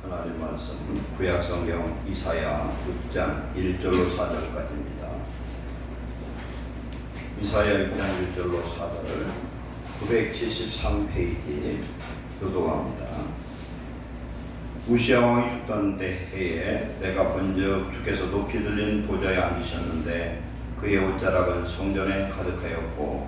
하나님 말씀 구약성경 이사야 6장 1절로 4절까지입니다. 이사야 6장 1절로 4절 973페이지 교도합니다. 우시야 왕이 죽던 때해에 내가 본즉 주께서 높이 들린 보좌에 앉으셨는데 그의 옷자락은 성전에 가득하였고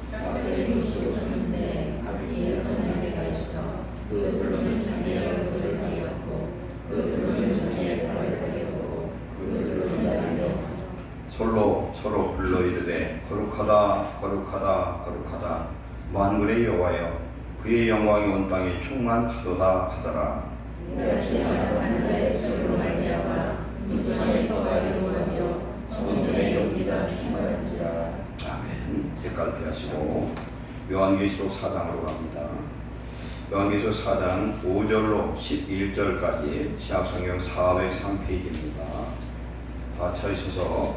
사람들이 모시오셨는데 앞뒤에 선양대가 있어 그 둘로는 자기의 얼굴을 가리었고 그 둘로는 자기의 발을 가리었고 그 둘로는 날려 서로 불러 이르되 거룩하다 거룩하다 거룩하다 만군의 여호와여 그의 영광이 온 땅에 충만하도다 하더라. 이같이 하나님 자의 수로 말미암아 무전의 터가 이루어며 성전의 용기가 충만한지라. 아멘. 색깔 피하시고 요한계시록 4장으로 갑니다. 요한계시록 4장 5절로 11절까지 신약성경 403페이지입니다. 다 쳐있어서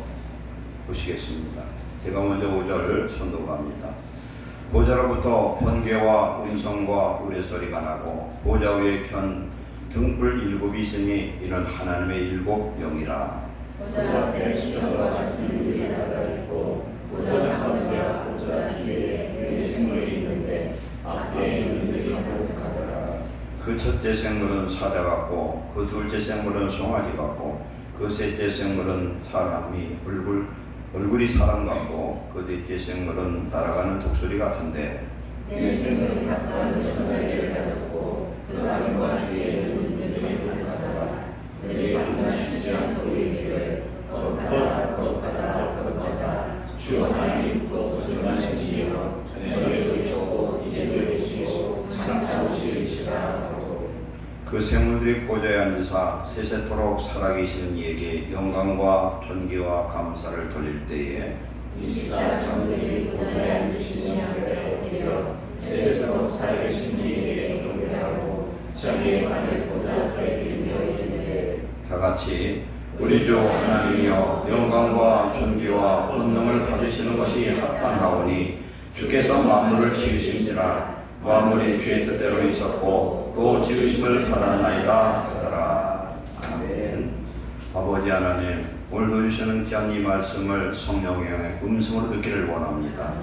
보시겠습니다. 제가 먼저 5절 선독합니다. 보좌로부터 번개와 음성과 우레소리가 나고 보좌 위에 켠 등불 7이 있으니 이는 하나님의 7 영이라. 보좌 앞에 수정과 같은 유리 하나가 있고 보좌 가운데와 보좌 주위에 네 생물이 있는데 앞에 있는 들이 가득하더라. 그 첫째 생물은 사자 같고 그 둘째 생물은 송아지 같고 그 셋째 생물은 사람이 얼굴이 사람 같고 그 넷째 생물은 날아가는 독수리 같은데 네 생물이 각각 손날개를 가졌고 그 안과 주위에 있는 들이 가득하더라. 들이 한번 쉬지 않고 이르기를 거룩하다 거룩하다 거룩하다 주 하나님 거룩하신 이여 전에 오셨고 이제 되시고 장차 오시리시라 하고 그 생물들이 보좌에 앉으사 세세토록 살아계시는 이에게 영광과 존귀와 감사를 돌릴 때에 24성들이 보좌에 앉으신 이하를 엎드려 세세토록 살아계신 이에게 경배하고 자기의 발을 보좌 앞에 들며 이르되 다같이 우리 주 하나님이여 영광과 존귀와 권능을 받으시는 것이 합당하오니 주께서 만물을 지으신지라 만물이 주의 뜻대로 있었고 또 지으심을 받았나이다 하더라. 아멘. 아버지 하나님, 오늘도 주시는 귀한 이 말씀을 성령의 음성으로 듣기를 원합니다.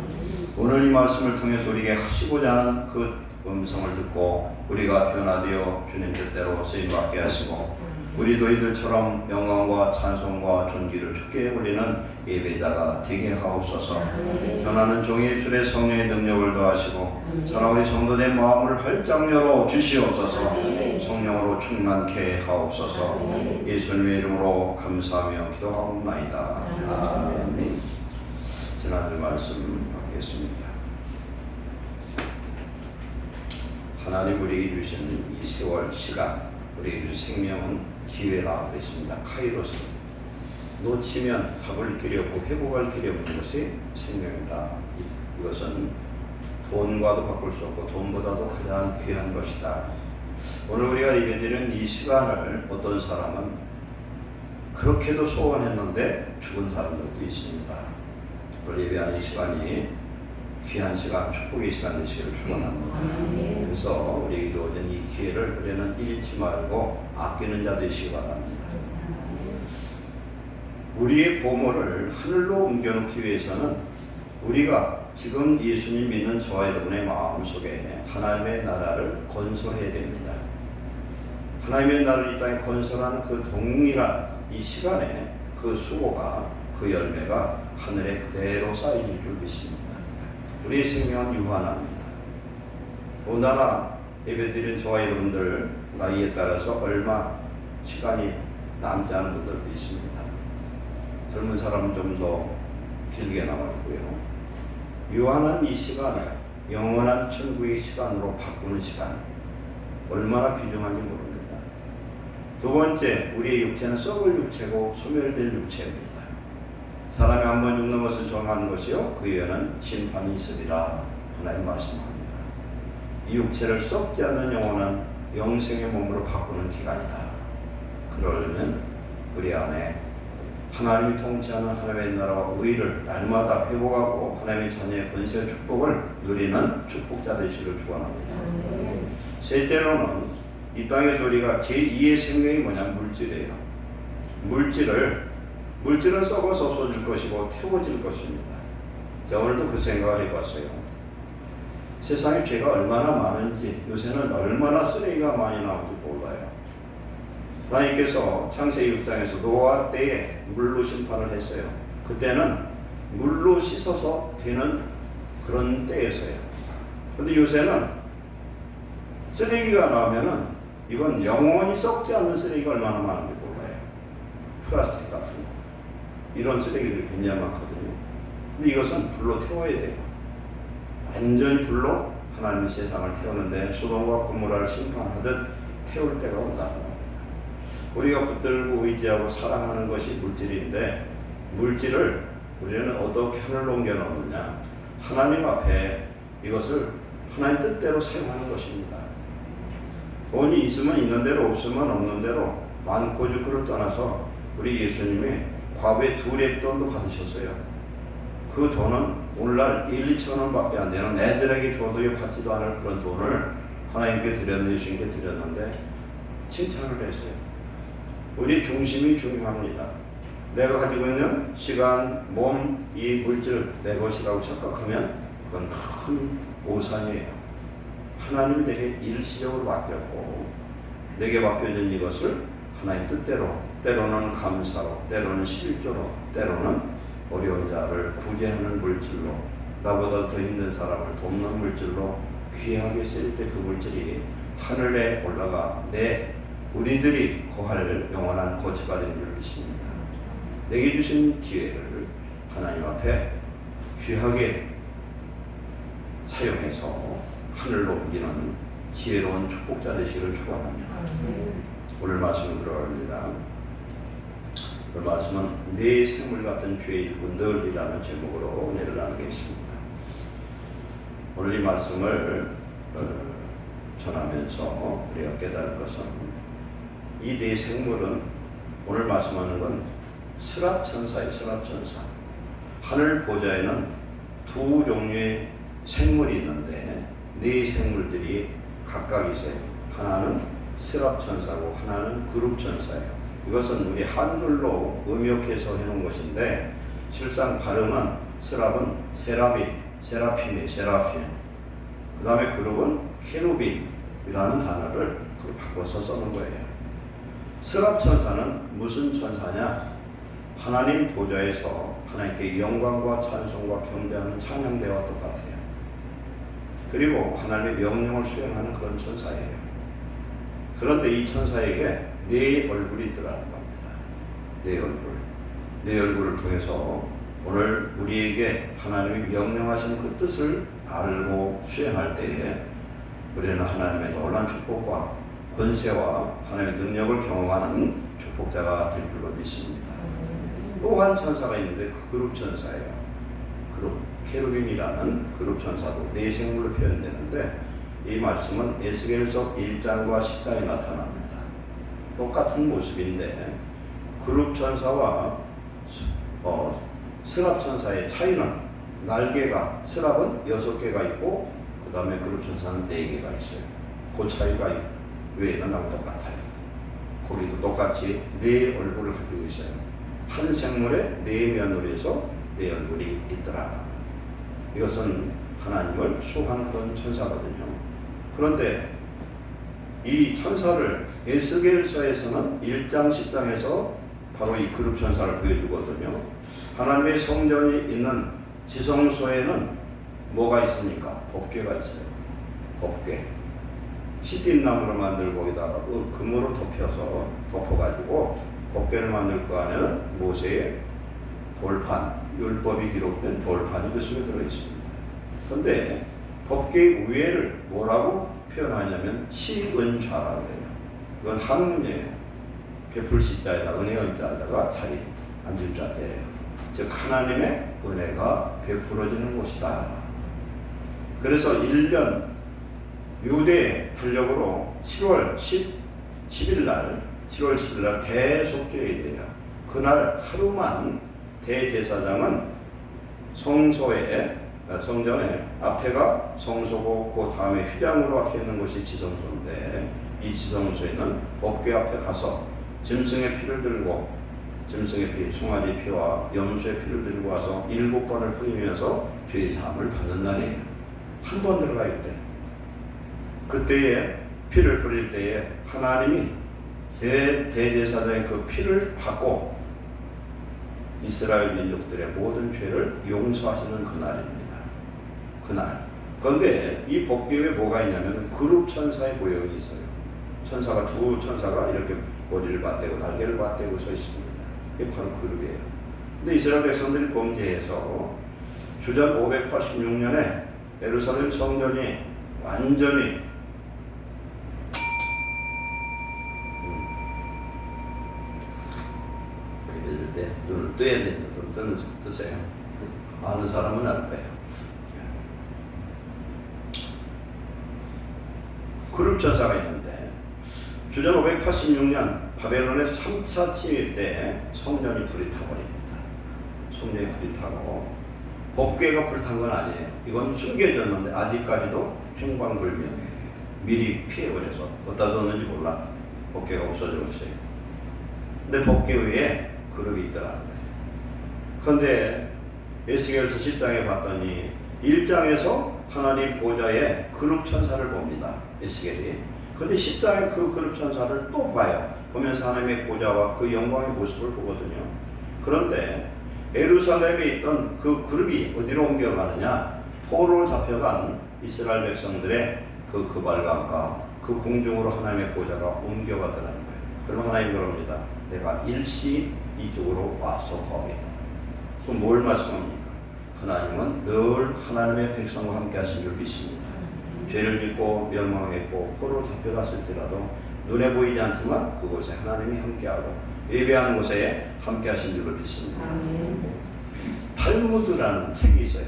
오늘 이 말씀을 통해서 우리에게 하시고자 하는 그 음성을 듣고 우리가 변화되어 주님 뜻대로 쓰임받게 하시고 우리도 이들처럼 영광과 찬송과 존귀를 주께 올리는 예배자가 되게 하옵소서. 전하는 종의 주의 성령의 능력을 더하시고 사랑하는 성도의 마음을 활짝 열어 주시옵소서. 성령으로 충만케 하옵소서. 예수님의 이름으로 감사하며 기도하옵나이다. 아멘. 지난주 말씀 받겠습니다. 하나님 우리에게 주신 이 세월 시간, 우리에게 주신 생명은 기회라 그랬습니다. 카이로스. 놓치면 답을 길이 없고 회복할 길이 없는 것이 생명이다. 이것은 돈과도 바꿀 수 없고 돈보다도 가장 귀한 것이다. 오늘 우리가 예배드리는 이 시간을 어떤 사람은 그렇게도 소원했는데 죽은 사람들도 있습니다. 오늘 예배하는 이 시간이 귀한 시간, 축복의 시간 되시기를 축원합니다. 그래서 우리에게 주어진 이 기회를 우리는 잃지 말고 아끼는 자 되시기 바랍니다. 우리의 보물을 하늘로 옮겨놓기 위해서는 우리가 지금 예수님 믿는 저와 여러분의 마음속에 하나님의 나라를 건설해야 됩니다. 하나님의 나라를 이 땅에 건설하는 그 동일한 이 시간에 그 수고가, 그 열매가 하늘에 그대로 쌓일 줄 믿습니다. 우리의 생명은 유한합니다. 더군다나 예배드린 저와 여러분들 나이에 따라서 얼마 시간이 남지 않은 분들도 있습니다. 젊은 사람은 좀 더 길게 남아있고요. 유한한 이 시간을 영원한 천국의 시간으로 바꾸는 시간, 얼마나 귀중한지 모릅니다. 두 번째, 우리의 육체는 썩을 육체고 소멸될 육체입니다. 사람이 한 번 죽는 것을 정한 것이요 그 이후에는 심판이 있으리라 하나님 말씀합니다. 이 육체를 썩지 않는 영원한 영생의 몸으로 바꾸는 기간이다. 그러려면 우리 안에 하나님이 통치하는 하나님의 나라와 의를 날마다 회복하고 하나님의 자녀의 권세와 축복을 누리는 축복자 되시기를 축원합니다. 셋째로는 이 땅에서 우리가 제2의 생명이 뭐냐? 물질이에요. 물질은 썩어서 없어질 것이고 태워질 것입니다. 제가 오늘도 그 생각을 해봤어요. 세상에 죄가 얼마나 많은지, 요새는 얼마나 쓰레기가 많이 나오는지 몰라요. 하나님께서 창세기 6장에서 노아 때에 물로 심판을 했어요. 그때는 물로 씻어서 되는 그런 때였어요. 근데 요새는 쓰레기가 나오면은 이건 영원히 썩지 않는 쓰레기가 얼마나 많은지 몰라요. 플라스틱 같은 거. 이런 쓰레기들이 굉장히 많거든요. 근데 이것은 불로 태워야 돼요. 완전히 불로 하나님의 세상을 태우는데 소돔과 고모라를 심판하듯 태울 때가 온다는 겁니다. 우리가 붙들고 의지하고 사랑하는 것이 물질인데, 물질을 우리는 어떻게 하늘로 옮겨 놓느냐? 하나님 앞에 이것을 하나님 뜻대로 사용하는 것입니다. 돈이 있으면 있는 대로, 없으면 없는 대로, 많고 적고를 떠나서 우리 예수님이 과부에 2렙돈도 받으셨어요. 그 돈은 오늘날 1, 2천 원밖에 안 되는 애들에게 줘도 받지도 않을 그런 돈을 하나님께 드렸는데, 예수님께 드렸는데 칭찬을 했어요. 우리 중심이 중요합니다. 내가 가지고 있는 시간, 몸, 이 물질 내 것이라고 착각하면 그건 큰 오산이에요. 하나님이 내게 일시적으로 맡겼고, 내게 맡겨진 이것을 하나님 뜻대로, 때로는 감사로, 때로는 실조로, 때로는 어려운 자를 구제하는 물질로, 나보다 더 힘든 사람을 돕는 물질로 귀하게 쓸 때 그 물질이 하늘에 올라가 우리들이 거할 영원한 거처가 된 줄 믿습니다. 내게 주신 기회를 하나님 앞에 귀하게 사용해서 하늘로 옮기는 지혜로운 축복자 되시기를 축원합니다. 오늘 말씀을 들어갑니다. 오늘 말씀은 내 생물 같은 죄의 일꾼들이라는 제목으로 은혜를 나누겠습니다. 오늘 이 말씀을 전하면서 우리가 깨달을 것은, 이 네 생물은, 오늘 말씀하는 건 스랍천사예요. 스랍천사. 하늘 보좌에는 2 종류의 생물이 있는데 네 생물들이 각각 있어요. 하나는 스랍천사고 하나는 그룹천사예요. 이것은 우리 한글로 음역해서 해놓은 것인데, 실상 발음은 스랍은 세라핌, 그 다음에 그룹은 케루빔이라는 단어를 바꿔서 써놓은 거예요. 스랍천사는 무슨 천사냐? 하나님 보좌에서 하나님께 영광과 찬송과 경배하는 찬양대와 똑같아요. 그리고 하나님의 명령을 수행하는 그런 천사예요. 그런데 이 천사에게 네 얼굴이 있더라는 겁니다. 네 얼굴을 통해서 오늘 우리에게 하나님이 명령하신 그 뜻을 알고 수행할 때에 우리는 하나님의 놀라운 축복과 권세와 하나님의 능력을 경험하는 축복자가 될 줄로 믿습니다. 또 한 천사가 있는데 그 그룹 천사예요. 그룹 케루빔이라는 그룹 천사도 네 생물로 표현되는데, 이 말씀은 에스겔서 1장과 10장에 나타납니다. 똑같은 모습인데 그룹 천사와 스랍 천사의 차이는, 날개가, 스랍은 6개가 있고 그 다음에 그룹 천사는 4개가 있어요. 그 차이가 외에는 나랑 똑같아요. 고리도 똑같이 네 얼굴을 가지고 있어요. 한 생물의 네 면으로 해서 네 얼굴이 있더라. 이것은 하나님을 수호하는 그런 천사거든요. 그런데 이 천사를 에스겔서에서는 1장 10장에서 바로 이 그룹 천사를 보여주거든요. 하나님의 성전이 있는 지성소에는 뭐가 있습니까? 법궤가 있어요. 법궤. 시띠나무로 만들고 거기다가 금으로 덮어가지고 법궤를 만들 그 안에는 모세의 돌판, 율법이 기록된 돌판이 그 속에 들어있습니다. 그런데 법궤 위에를 뭐라고 표현하냐면 치은좌라고 해요. 이건 한문이에요. 베풀 시자에다 은혜 은자에다가 자리 앉을 자예요. 즉 하나님의 은혜가 베풀어지는 곳이다. 그래서 1년 유대 달력으로 7월 10일 날 대속죄일이 돼요. 그날 하루만 대제사장은 성전에 앞에가 성소고 그 다음에 휘장으로 박혀 있는 곳이 지성소인데, 이 지성소에는 법궤 앞에 가서 짐승의 피를 들고 짐승의 피, 송아지 피와 염소의 피를 들고 와서 7번을 뿌리면서 죄의 사함을 받는 날이에요. 한 번 들어가 있대. 그때에 피를 뿌릴 때에 하나님이 대제사장의 그 피를 받고 이스라엘 민족들의 모든 죄를 용서하시는 그날입니다. 그날. 그런데 이 법궤에 뭐가 있냐면 그룹 천사의 모형이 있어요. 천사가 두 천사가 이렇게 머리를 맞대고 날개를 맞대고 서 있습니다. 그게 바로 그룹이에요. 근데 이스라엘 백성들이 범죄해서 주전 586년에 예루살렘 성전이 완전히 믿을 때 눈을 떠야 되는 좀 뜨세요. 아는 사람은 알 거예요. 그룹 천사가 있는데 주전 586년 바벨론의 3차 침입 때 성전이 불이 타버립니다. 성전이 불이 타고 법궤가 불탄 건 아니에요. 이건 숨겨졌는데 아직까지도 행방불명이에요. 미리 피해버려서 어디다 뒀는지 몰라. 법궤가 없어져 있어요. 근데 법궤 위에 그룹이 있더라는 거예요. 그런데 에스겔서 10장에 봤더니 1장에서 하나님 보좌에 그룹 천사를 봅니다. 에스겔이. 근데 10장에 그 그룹 천사를 또 봐요. 보면서 하나님의 보좌와 그 영광의 모습을 보거든요. 그런데 예루살렘에 있던 그 그룹이 어디로 옮겨가느냐? 포로로 잡혀간 이스라엘 백성들의 그 발광과 그 공중으로 하나님의 보좌가 옮겨가더라는 거예요. 그럼 하나님 그럽니다. 내가 일시 이쪽으로 와서 거하겠다. 그럼 뭘 말씀합니까? 하나님은 늘 하나님의 백성과 함께 하신 줄 믿습니다. 죄를 짓고 멸망했고 포로로 잡혀갔을지라도 눈에 보이지 않지만 그곳에 하나님이 함께하고 예배하는 곳에 함께하신 줄로 믿습니다. 탈무드라는 책이 있어요.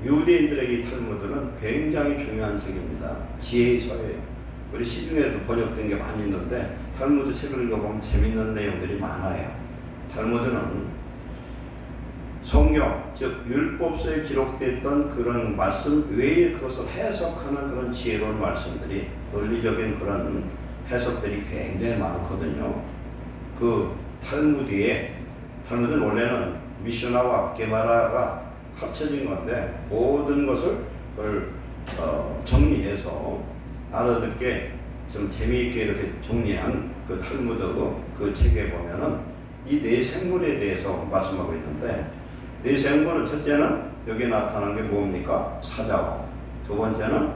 유대인들에게 이 탈무드는 굉장히 중요한 책입니다. 지혜의 서예요. 우리 시중에도 번역된 게 많이 있는데 탈무드 책을 읽어보면 재밌는 내용들이 많아요. 탈무드는 성경, 즉 율법서에 기록됐던 그런 말씀 외에 그것을 해석하는 그런 지혜로운 말씀들이 논리적인 그런 해석들이 굉장히 많거든요. 그 탈무드는 원래는 미슈나와 게마라가 합쳐진 건데 모든 것을 정리해서 알아듣게 좀 재미있게 이렇게 정리한 그 탈무드 그 책에 보면은 이 네 생물에 대해서 말씀하고 있는데 네 생물은 첫째는 여기 나타나는 게 뭡니까? 사자고, 두 번째는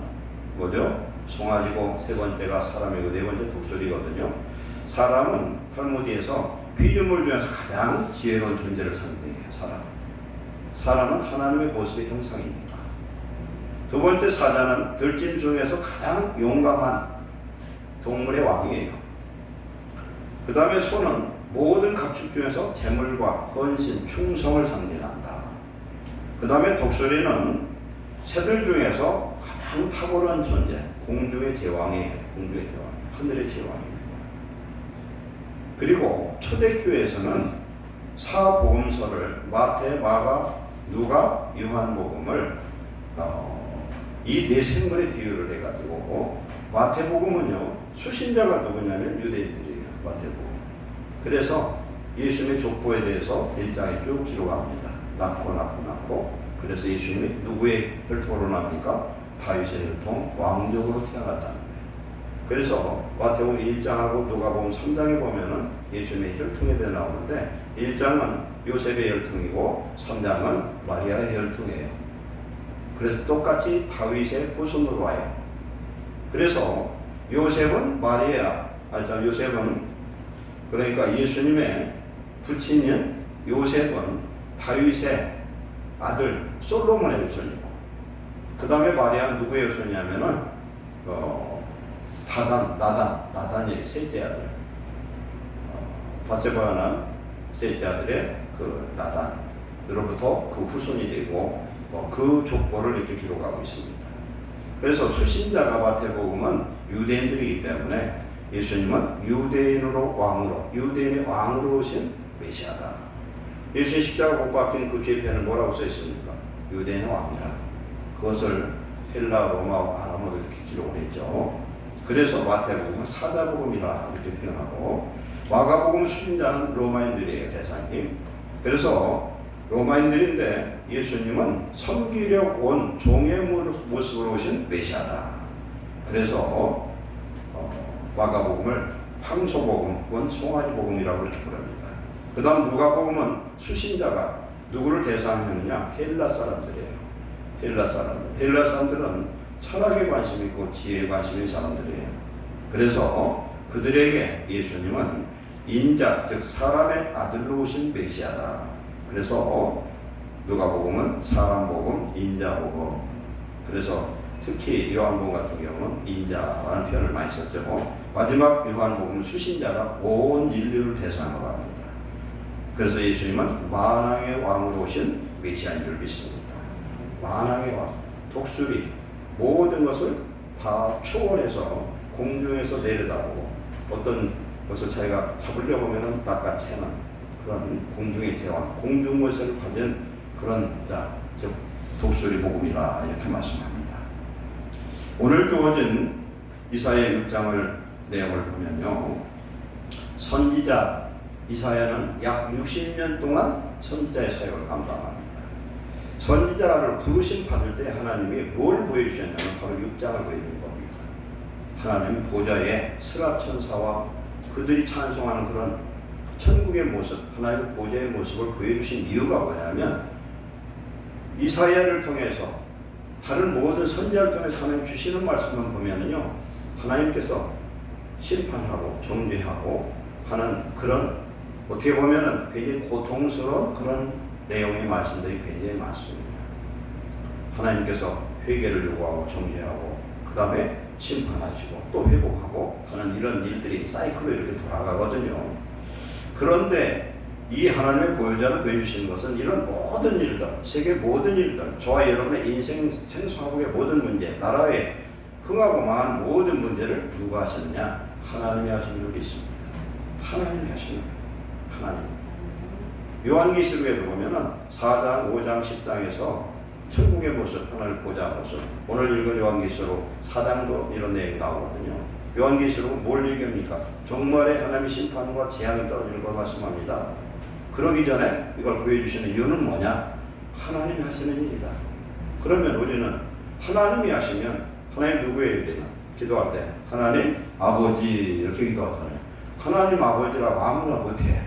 뭐죠? 송아지고, 세 번째가 사람이고, 네 번째 독수리거든요. 사람은 탈무드에서 피조물 중에서 가장 지혜로운 존재를 상징해요. 사람은 하나님의 모습의 형상입니다. 두 번째 사자는 들짐 중에서 가장 용감한 동물의 왕이에요. 그 다음에 소는 모든 가축 중에서 재물과 헌신, 충성을 상징한다. 그 다음에 독수리는 새들 중에서 가장 탁월한 존재, 공중의 제왕이에요. 하늘의 제왕입니다. 그리고 초대교회에서는 사복음서를 마태, 마가, 누가, 요한복음을 이 네 생물의 비유를 해가지고 마태복음은요 수신자가 누구냐면 유대인들이에요. 마태복음. 그래서 예수님의 족보에 대해서 1장에 쭉 기록합니다. 낳고 그래서 예수님이 누구의 혈통으로 납니까? 다윗의 혈통 왕족으로 태어났다는 거예요. 그래서 마태복음 1장하고 누가복음 3장에 보면은 예수님의 혈통에 대해 나오는데 1장은 요셉의 혈통이고 3장은 마리아의 혈통이에요. 그래서 똑같이 다윗의 후손으로 와요. 그래서 요셉은 그러니까 예수님의 부친인 요셉은 다윗의 아들 솔로몬의 후손이고, 그 다음에 마리아는 누구의 후손이냐면은 나단이 셋째 아들, 바세바가 난 셋째 아들의 그 나단으로부터 그 후손이 되고 그 족보를 이렇게 기록하고 있습니다. 그래서 수신자가 마태복음은 유대인들이기 때문에 예수님은 유대인의 왕으로 오신 메시아다. 예수님 십자가 못 박힌 그 죄편은 뭐라고 써 있습니까? 유대인의 왕이라. 그것을 헬라, 로마, 아람어로 이렇게 기록을 했죠. 그래서 마태복음은 사자복음이라 이렇게 표현하고, 마가복음 수신자는 로마인들이에요, 대상이. 그래서 로마인들인데 예수님은 섬기려 온 종의 모습으로 오신 메시아다. 그래서 마가복음을 황소복음 혹은 송아지복음이라고 이렇게 부릅니다. 그 다음 누가복음은 수신자가 누구를 대상하느냐? 헬라 사람들이에요. 헬라 사람들은 철학에 관심이 있고 지혜에 관심이 있는 사람들이에요. 그래서 그들에게 예수님은 인자, 즉 사람의 아들로 오신 메시아다. 그래서 누가복음은 사람복음, 인자복음. 그래서 특히 요한복음 같은 경우는 인자라는 표현을 많이 썼죠. 마지막 요한복음은 수신자가 온 인류를 대상으로 합니다. 그래서 예수님은 만왕의 왕으로 오신 메시아인 줄 믿습니다. 만왕의 왕, 독수리, 모든 것을 다 초월해서 공중에서 내려다보고 어떤 것을 자기가 잡으려고 하면 낚아채는 그런 공중의 제왕, 공중모습을 가진 그런 즉 독수리 복음이라 이렇게 말씀합니다. 오늘 주어진 이사야 6장을 내용을 보면요, 선지자 이사야는 약 60년 동안 선지자의 사역을 감당합니다. 선지자를 부르심 받을 때 하나님이 뭘 보여주셨냐면 바로 6장을 보여주는 겁니다. 하나님 보좌의 스랍천사와 그들이 찬송하는 그런 천국의 모습, 하나님의 보좌의 모습을 보여주신 이유가 뭐냐면, 이사야를 통해서 다른 모든 선지자를 통해서 하나님 주시는 말씀만 보면은요, 하나님께서 심판하고 정죄하고 하는 그런, 어떻게 보면은 굉장히 고통스러운 그런 내용의 말씀들이 굉장히 많습니다. 하나님께서 회개를 요구하고 정죄하고 그 다음에 심판하시고 또 회복하고 하는 이런 일들이 사이클로 이렇게 돌아가거든요. 그런데 이 하나님의 보여자를 보여주시는 것은 이런 모든 일들, 세계 모든 일들, 저와 여러분의 인생 생사국의 모든 문제, 나라의 흥하고 망한 모든 문제를 누가 하시느냐? 하나님이 하시는 줄 믿습니다. 하나님이 하시는 거예요. 하나님. 요한계시록에도 보면은 4장, 5장, 10장에서 천국의 모습, 하나님을 보자 모습. 오늘 읽은 요한계시록 4장도 이런 내용이 나오거든요. 요한계시록은 뭘 얘기합니까? 종말에 하나님의 심판과 재앙이 떨어지는 걸 말씀합니다. 그러기 전에 이걸 보여주시는 이유는 뭐냐? 하나님이 하시는 일이다. 그러면 우리는 하나님이 하시면 하나님 누구예요? 우리는 기도할 때 하나님 아버지 이렇게 기도하잖아요. 하나님 아버지라고 아무나 못해.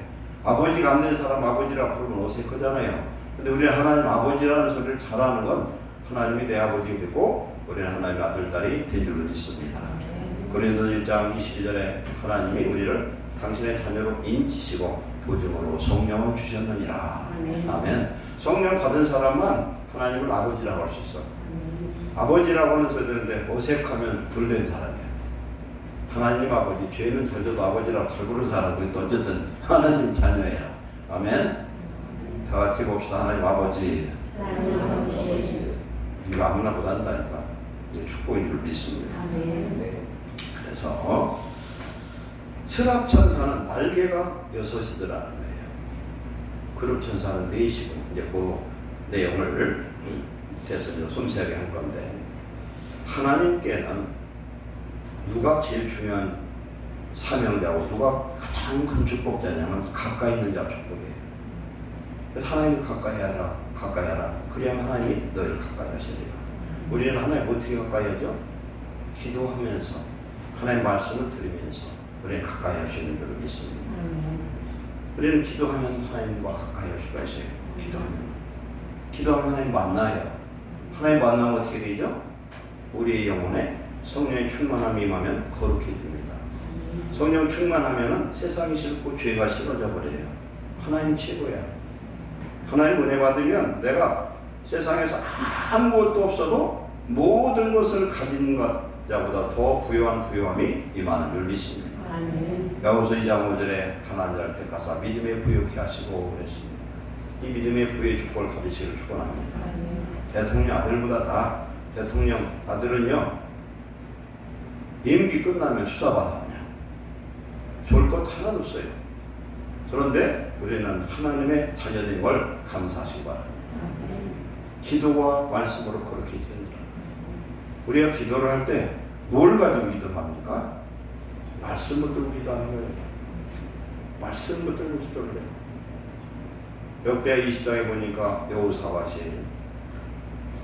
아버지가 안 된 사람 아버지라고 부르면 어색하잖아요. 근데 우리는 하나님 아버지라는 소리를 잘하는 건 하나님이 내 아버지가 되고 우리는 하나님의 아들, 딸이 된 줄로 믿습니다. 고린도서 1장 22절에 하나님이 우리를 당신의 자녀로 인치시고 보증으로 성령을 주셨느니라. 아멘. 성령 받은 사람만 하나님을 아버지라고 할 수 있어. 아버지라고 하는 소리 듣는데 어색하면 불된 사람이야. 하나님 아버지, 죄는 잘 져도 아버지라고 잘 부르는 사람은 어쨌든 하나님 자녀예요. 아멘. 다 같이 봅시다. 하나님 아버지. 이거 아무나 못한다니까. 축복인 줄 믿습니다. 그래서 스랍천사는 날개가 6이더라는 거예요. 그룹천사는 4시고 이제 그 내용을 대해서 섬세하게 할 건데, 하나님께는 누가 제일 중요한 사명자고 누가 가장 큰 축복자냐면 가까이 있는 자 축복이에요. 그래서 하나님을 가까이 하라. 그래야 하나님이 너희를 가까이 하시리라. 우리는 하나님 어떻게 가까이 하죠? 기도하면서 하나님의 말씀을 들으면서 우리는 가까이 할 수 있는 줄 믿습니다. 우리는 기도하면 하나님과 가까이 할 수가 있어요. 기도하면 하나님 만나요. 하나님 만나면 어떻게 되죠? 우리의 영혼에 성령의 충만함이 임하면 거룩해집니다. 성령 충만하면 세상이 싫고 죄가 싫어져 버려요. 하나님 최고야. 하나님 은혜 받으면 내가 세상에서 아무것도 없어도 모든 것을 가진 것보다 더 부유한 부유함이 임하는 줄 믿습니다. 야고보서 2장 5절에 가난한 자를 택하사 믿음에 부유케 하시고 그랬습니다. 이 믿음의 부유의 축복을 받으시기를 축원합니다. 대통령 아들보다 다 대통령 아들은요, 임기 끝나면 수사받으면 좋을 것 하나도 없어요. 그런데 우리는 하나님의 자녀된 걸 감사하시기 바랍니다. 기도와 말씀으로 그렇게 됩니다. 우리가 기도를 할 때 뭘 가지고 기도합니까? 말씀을 들고 기도하는 거예요. 말씀을 들고 기도를 해요. 역대 20장에 보니까 여호사밧이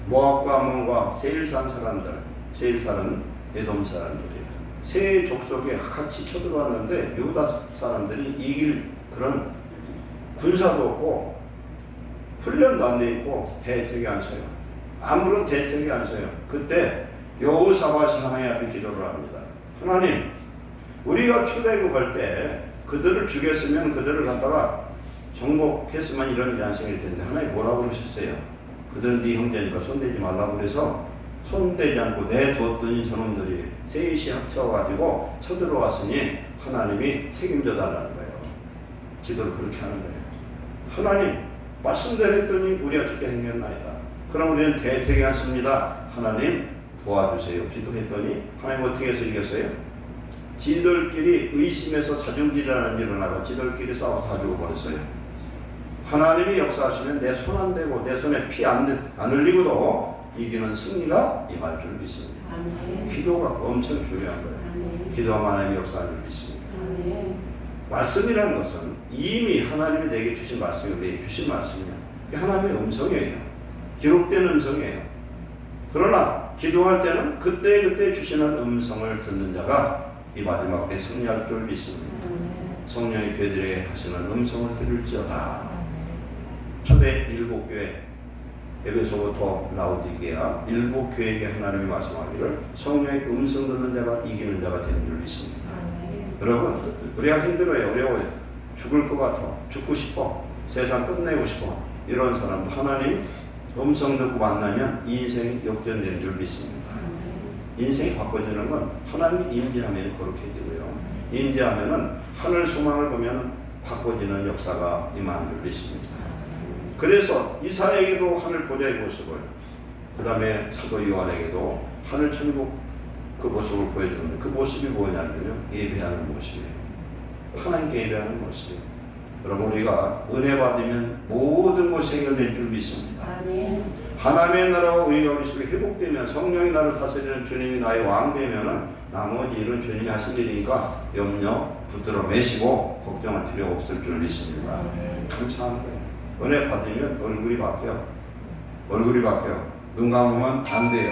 모압과 암몬과 세일산 사람들, 세일산은 에돔 사람들이에요. 세 족속에 같이 쳐들어왔는데 유다 사람들이 이길 그런 군사도 없고 훈련도 안 돼 있고 대책이 안 서요. 아무런 대책이 안 서요. 그때 여호사밧이 하나님 앞에 기도를 합니다. 하나님, 우리가 출애굽할 때 그들을 죽였으면 그들을 갖다가 정복했으면 이런 일이 안 생길 텐데 하나님 뭐라고 그러셨어요? 그들은 네 형제니까 손대지 말라고 그래서 손대지 않고 내뒀더니 저놈들이 셋이 합쳐가지고 쳐들어왔으니 하나님이 책임져 달라는 거예요. 기도를 그렇게 하는 거예요. 하나님 말씀대로 했더니 우리가 죽게 생겼나이다. 그럼 우리는 대책이 않습니다. 하나님 도와주세요. 기도했더니 하나님 어떻게 해서 이겼어요? 지들끼리 의심해서 자중질환이 일어나고 지들끼리 싸워 다 죽어버렸어요. 하나님이 역사하시면 내 손 안 대고 내 손에 피 안 흘리고도 이기는 승리가 임할 줄 믿습니다. 아멘. 기도가 엄청 중요한 거예요. 아멘. 기도하면 하나님이 역사하는 줄 믿습니다. 아멘. 말씀이라는 것은 이미 하나님이 내게 주신 말씀이 우리에게 주신 말씀이야. 그게 하나님의 음성이에요. 기록된 음성이에요. 그러나 기도할 때는 그때 주시는 음성을 듣는 자가 이 마지막 때 승리할 줄 믿습니다. 성령이 교회들에게 하시는 음성을 들을지어다. 초대 일곱 교회 에베소부터 라우디게아 일곱 교회에게 하나님이 말씀하기를 성령의 음성 듣는 자가 이기는 자가 되는 줄 믿습니다. 여러분, 우리가 힘들어요. 어려워요. 죽을 것 같아. 죽고 싶어. 세상 끝내고 싶어. 이런 사람도 하나님 음성 듣고 만나면 이 인생이 역전되는 줄 믿습니다. 인생이 바꿔지는 건 하나님이 임재하면 그렇게 되고요. 임재하면은 하늘 소망을 보면 바꿔지는 역사가 임하는 줄 믿습니다. 그래서 이사야에게도 하늘 보좌의 모습을, 그 다음에 사도 요한에게도 하늘 천국 그 모습을 보여주는데 그 모습이 뭐냐면요, 예배하는 모습이에요. 하나님께 예배하는 모습이에요. 여러분, 우리가 은혜 받으면 모든 것이 해결될 줄 믿습니다. 아멘. 하나님의 나라와 우리가 우리 속에 회복되면 성령이 나를 다스리는 주님이 나의 왕 되면은 나머지 일은 주님이 하신 일이니까 염려 붙들어 매시고 걱정할 필요 없을 줄 믿습니다. 감사한 거예요. 은혜 받으면 얼굴이 바뀌어. 얼굴이 바뀌어. 눈 감으면 안 돼요.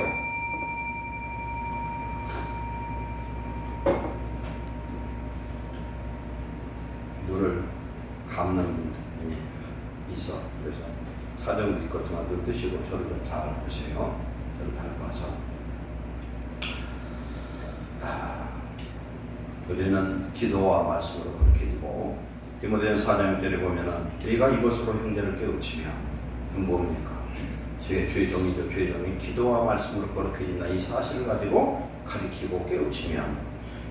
눈을 감는 분이 있어. 그래서 사정도 있겠지만 눈 뜨시고 저를 좀 잘 보세요. 저를 잘 봐서. 우리는 기도와 말씀으로 그렇게 이고 디모데전서 4장 6절에 보면은 네가 이것으로 형제를 깨우치면 뭡니까? 죄종이죠. 죄종이 기도와 말씀으로 거룩해진다. 이 사실을 가지고 가리키고 깨우치면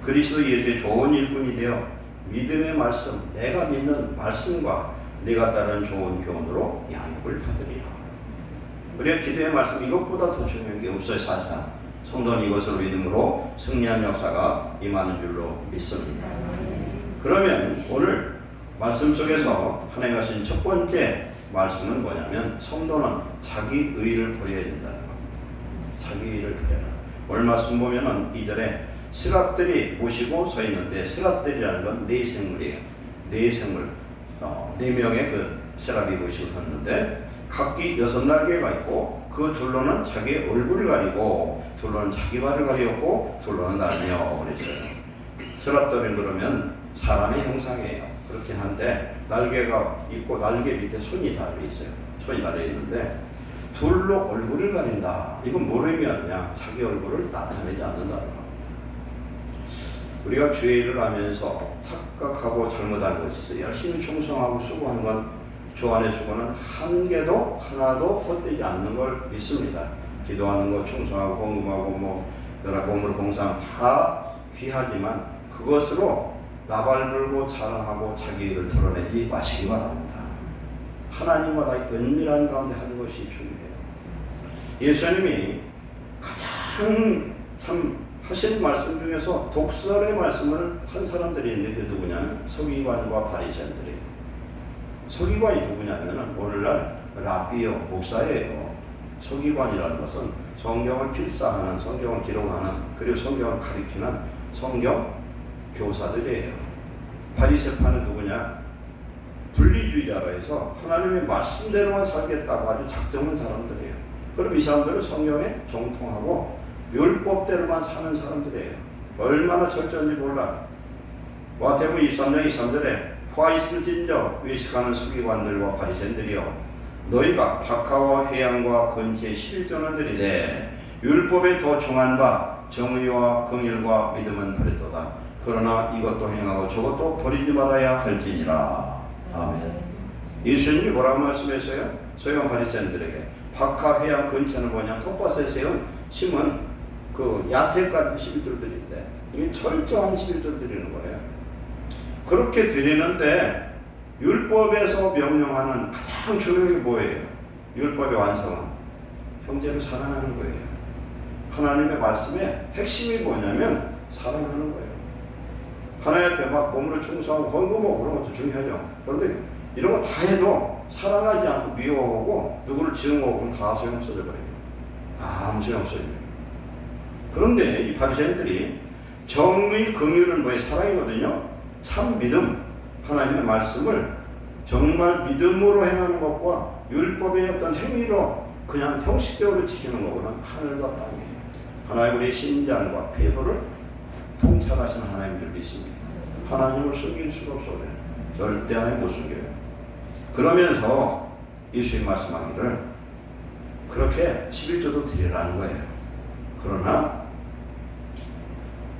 그리스도 예수의 좋은 일꾼이 되어 믿음의 말씀, 내가 믿는 말씀과 네가 따른 좋은 교훈으로 양육을 받으리라. 우리가 기도의 말씀 이것보다 더 중요한 게 없어요. 사실상 성도는 이것을 믿음으로 승리한 역사가 임하는 줄로 믿습니다. 그러면 오늘 말씀 속에서 하나님 하신 첫 번째 말씀은 뭐냐면 성도는 자기 의를 버려야 된다는 겁니다. 자기 의를 버려라. 오늘 말씀 보면은 2절에 스랍들이 모시고 서 있는데 스랍들이라는 건 네 생물이에요. 네 생물, 4명의 그 스랍이 모시고 섰는데 각기 6날개가 있고 그 둘로는 자기 얼굴을 가리고 둘로는 자기 발을 가리었고 둘로는 날며 그랬어요. 스랍들은 그러면 사람의 형상이에요. 그렇긴 한데 날개가 있고 날개 밑에 손이 달려 있어요. 손이 달려 있는데 둘로 얼굴을 가린다. 이건 뭘 의미하느냐? 자기 얼굴을 나타내지 않는다는 겁니다. 우리가 주의 일을 하면서 착각하고 잘못한 것이 있어요. 열심히 충성하고 수고하는 건 주 안의 수고는 한 개도 하나도 헛되지 않는 걸 믿습니다. 기도하는 거, 충성하고 공금하고 여러 공물 봉사하면 다 귀하지만 그것으로 나발불고 자랑하고 자기 일을 드러내지 마시기 바랍니다. 하나님과 다 은밀한 가운데 하는 것이 중요해요. 예수님이 가장 참 하신 말씀 중에서 독설의 말씀을 한 사람들이 있는데 그 누구냐면 서기관과 바리새인들이에요. 서기관이 누구냐면 오늘날 라비오 목사예요. 서기관이라는 것은 성경을 필사하는, 성경을 기록하는, 그리고 성경을 가리키는 성경 교사들이에요. 바리새파는 누구냐? 분리주의자로 해서 하나님의 말씀대로만 살겠다고 아주 작정한 사람들이에요. 그럼 이 사람들은 성경에 정통하고 율법대로만 사는 사람들이에요. 얼마나 철저한지 몰라. 마태복음 23장 23절에 화 있을진저 외식하는 서기관들과 바리새인들이여 너희가 박하와 회양과 건지의 11조는 드리되 율법에 더 중한 바 정의와 긍휼과 믿음은 버렸도다. 그러나 이것도 행하고 저것도 버리지 말아야 할지니라. 아멘. 예수님이 뭐라고 말씀했어요? 서기관 바리새인들에게 박하, 회양, 건지는 뭐냐? 텃밭에 심은 그 야채까지 11조를 드리는데 이게 철저한 11조를 드리는 거예요. 그렇게 드리는데 율법에서 명령하는 가장 중요한 게 뭐예요? 율법의 완성은 형제를 사랑하는 거예요. 하나님의 말씀의 핵심이 뭐냐면 사랑하는 거예요. 하나님 앞에 막 몸으로 충성하고 헌금하고 그런 것도 중요하죠. 그런데 이런 거 다 해도 사랑하지 않고 미워하고 누구를 지응하고 그러면 다 소용없어져 버려요. 아무 소용없어요. 그런데 이 바리새인들이 정의, 긍휼은 뭐예요? 사랑이거든요. 참 믿음, 하나님의 말씀을 정말 믿음으로 행하는 것과 율법의 어떤 행위로 그냥 형식적으로 지키는 것과는 하늘과 땅이에요. 하나님 우리의 신장과 폐부를 통찰하시는 하나님을 믿습니다. 하나님을 숨길 수가 없어요. 절대 하나님 못 숨겨요. 그러면서 예수님 말씀하기를 그렇게 11조도 드리라는 거예요. 그러나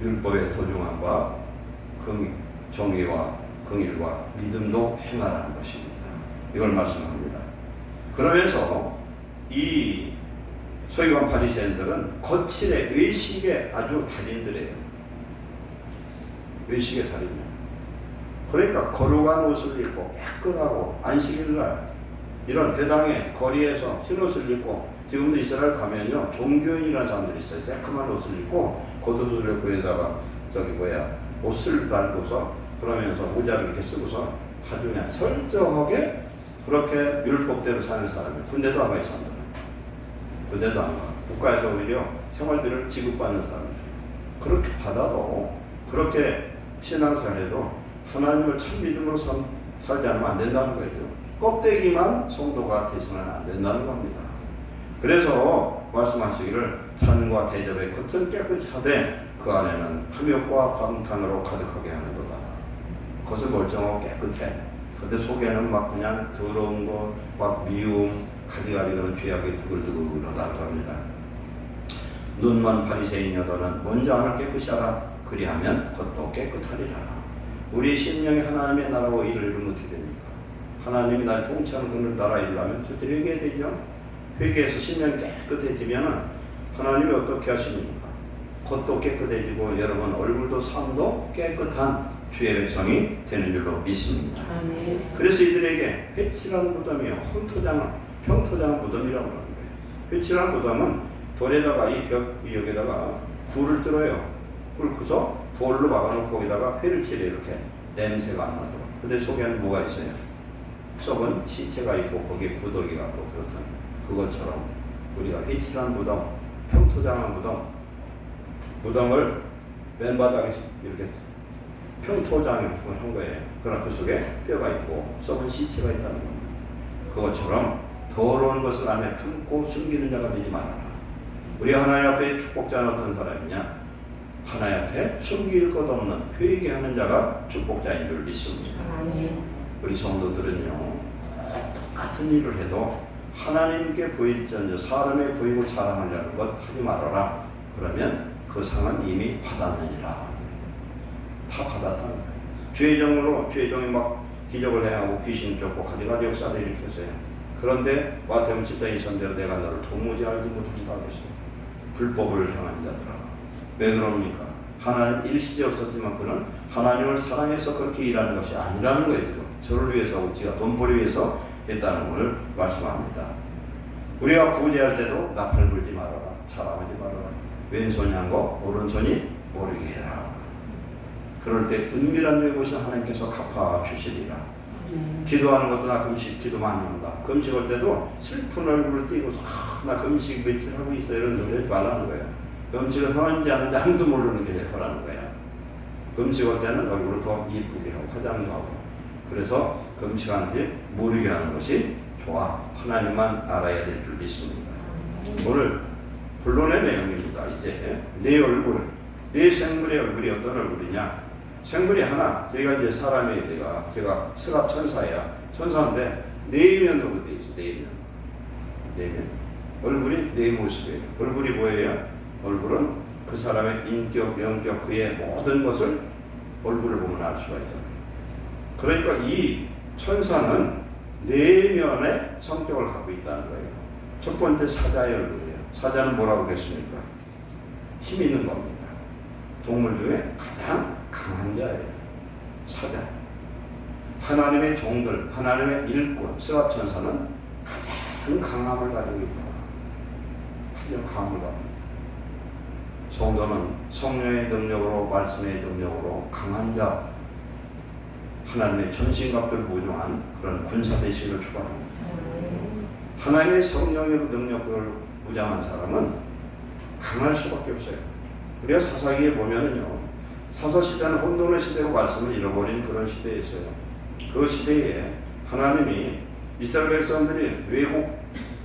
율법의 도중함과 정의와 긍휼과 믿음도 행하라는 것입니다. 이걸 말씀합니다. 그러면서 이 서기관 바리새인들은 거칠의 외식의 아주 달인들이에요. 외식의 달인이에요. 그러니까 거룩한 옷을 입고 깨끗하고 안식일날 이런 회당의 거리에서 흰 옷을 입고 지금도 이스라엘 가면요 종교인이라는 사람들이 있어요. 새까만 옷을 입고 겉옷을 입고 여기다가 옷을 달고서 그러면서 모자를 이렇게 쓰고서 아주 그냥 철저하게 그렇게 율법대로 사는 사람이에요. 군대도 안 가, 이 사람들은. 군대도 안 가. 국가에서 오히려 생활비를 지급받는 사람들. 그렇게 받아도 그렇게 신앙생활에도 하나님을 참 믿음으로 살지 않으면 안 된다는 거죠. 껍데기만 성도가 되서는 안 된다는 겁니다. 그래서 말씀하시기를 잔과 대접의 겉은 깨끗이 하되 그 안에는 탐욕과 방탕으로 가득하게 하는도다. 겉은 멀쩡하고 깨끗해. 근데 속에는 막 그냥 더러운 것, 막 미움, 가지가지 그런 죄악이 두글두글하다고 합니다. 눈만 바리새인이여도는 먼저 안을 깨끗이 하라. 그리하면 겉도 깨끗하리라. 우리 심령이 하나님의 나라로 일을 이루면 어떻게 됩니까? 하나님이 날 통치하는 그 나라 일하면 절대 회개해야 되죠. 회개해서 심령이 깨끗해지면 하나님이 어떻게 하십니까? 겉도 깨끗해지고 여러분 얼굴도 삶도 깨끗한 주의 백성이 되는 줄로 믿습니다. 아멘. 그래서 이들에게 회칠한 무덤이요 평토장 무덤이라고 하는 거예요. 회칠한 무덤은 돌에다가 이 벽 위에다가 굴을 뚫어요. 꿇고서 돌로 막아놓고 거기다가 회를 칠해 이렇게 냄새가 안 나도록. 근데 속에는 뭐가 있어요? 썩은 시체가 있고 거기에 부더기가 있고 그렇다는 그것처럼 우리가 회칠한 무덤, 평토장한 무덤을 맨바닥에 이렇게 평토장을 한 거예요. 그러나 그 속에 뼈가 있고 썩은 시체가 있다는 겁니다. 그것처럼 더러운 것을 안에 품고 숨기는 자가 되지 말아라. 우리 하나님 앞에 축복자는 어떤 사람이냐? 하나님 앞에 숨길 것 없는 회개하는 자가 축복자인 줄 믿습니다. 우리 성도들은요 똑같은 일을 해도 하나님께 보일지언정 사람에 보이고 자랑하려는 것 하지 말아라. 그러면 그 상은 이미 받았느니라. 다 받았다는 거예요. 죄정이 막 기적을 행하고 귀신 쫓고 가지가지 역사를 일으켰어요. 그런데 마태복음 7장 23절에 내가 너를 도무지 알지 못한다 그랬어요. 불법을 향한 자들아. 왜 그럽니까? 하나님 일시에 없었지만 그는 하나님을 사랑해서 그렇게 일하는 것이 아니라는 거예요. 저를 위해서 우리가 돈벌이 위해서 했다는 것을 말씀합니다. 우리가 구제할 때도 나팔 불지 말아라. 자랑하지 말아라. 왼손이 한 거 오른손이 모르게 해라. 그럴 때 은밀한 데 보시는 하나님께서 갚아주시리라. 기도하는 것도 나 금식 기도 많이 한다. 금식할 때도 슬픈 얼굴을 띄고서 나 금식 며칠 하고 있어 이런 소리 하지 말라는 거예요. 금식을 하는지 안 하는지 아무도 모르는 게 하라는 거예요. 금식할 때는 얼굴을 더 이쁘게 하고 화장도 하고 그래서 금식하는지 모르게 하는 것이 좋아. 하나님만 알아야 될 줄 믿습니다. 오늘 본론의 내용입니다. 이제 내 얼굴, 내 생물의 얼굴이 어떤 얼굴이냐? 생물이 하나, 제가 이제 사람이에요. 제가 스랍 천사야. 천사인데 내면으로 돼 있어. 내면. 얼굴이 내 모습이에요. 얼굴이 뭐예요? 얼굴은 그 사람의 인격, 영격, 그의 모든 것을 얼굴을 보면 알 수가 있잖아요. 그러니까 이 천사는 내면의 성격을 갖고 있다는 거예요. 첫 번째 사자의 얼굴이에요. 사자는 뭐라고 그랬습니까? 힘 있는 겁니다. 동물 중에 가장 강한 자예요. 사자. 하나님의 종들, 하나님의 일꾼, 스랍 천사는 가장 강함을 가지고 있다. 가장 강함을 가지고 있다. 성도는 성령의 능력으로, 말씀의 능력으로 강한 자, 하나님의 전신갑주를 보증한 그런 군사대신을 추구합니다. 하나님의 성령의 능력을 무장한 사람은 강할 수밖에 없어요. 우리가 사사기에 보면은요, 사사시대는 혼돈의 시대로 말씀을 잃어버린 그런 시대였어요. 그 시대에 하나님이 이스라엘 백성들이 외국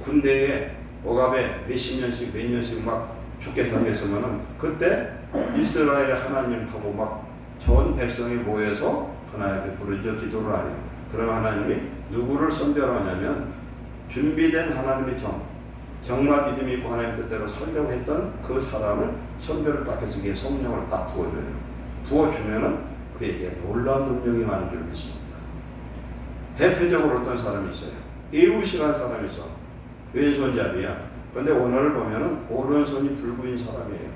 군대에 억압에 몇십 년씩 몇 년씩 막 죽게 당했으면은 그때 이스라엘의 하나님하고 막 전 백성이 모여서 하나님께 부르짖어 기도를 하요. 그럼 하나님이 누구를 선별하냐면 준비된 하나님의 정말 믿음이 있고 하나님 뜻대로 살려고 했던 그 사람을 선별을 딱 해서 그게 성령을 딱 부어줘요. 부어주면은 그에게 놀라운 능력이 많은 줄 믿습니다. 대표적으로 어떤 사람이 있어요. 에웃이라는 사람이 있어. 왼손잡이야. 그런데 오늘을 보면은 오른손이 불구인 사람이에요.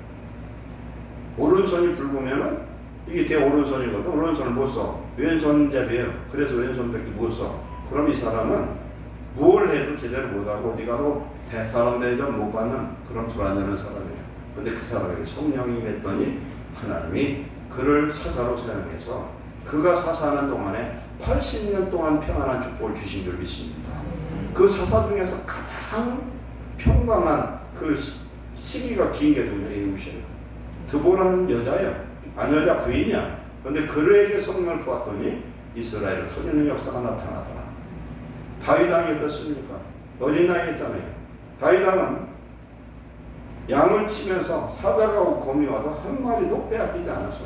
오른손이 불구면은 이게 제 오른손이거든. 오른손을 못 써. 왼손잡이에요. 그래서 왼손밖에 못 써. 그럼 이 사람은 뭘 해도 제대로 못하고 어디 가도 사람 대접 못 받는 그런 불안정한 사람이에요. 그런데 그 사람에게 성령이 맺더니 하나님이 그를 사사로 사용해서 그가 사사하는 동안에 80년 동안 평안한 축복을 주신 줄 믿습니다. 그 사사 중에서 가장 평강한 그 시기가 긴 게 누구냐? 에웃이에요. 드보라는 여자예요. 안 여자 부인이야. 그런데 그에게 성령을 부었더니 이스라엘을 살리는 역사가 나타나더라. 다윗 왕이 어떻습니까? 어린 나이였잖아요. 다윗 왕은 양을 치면서 사자가 오고 곰이 와도 한 마리도 빼앗기지 않았어.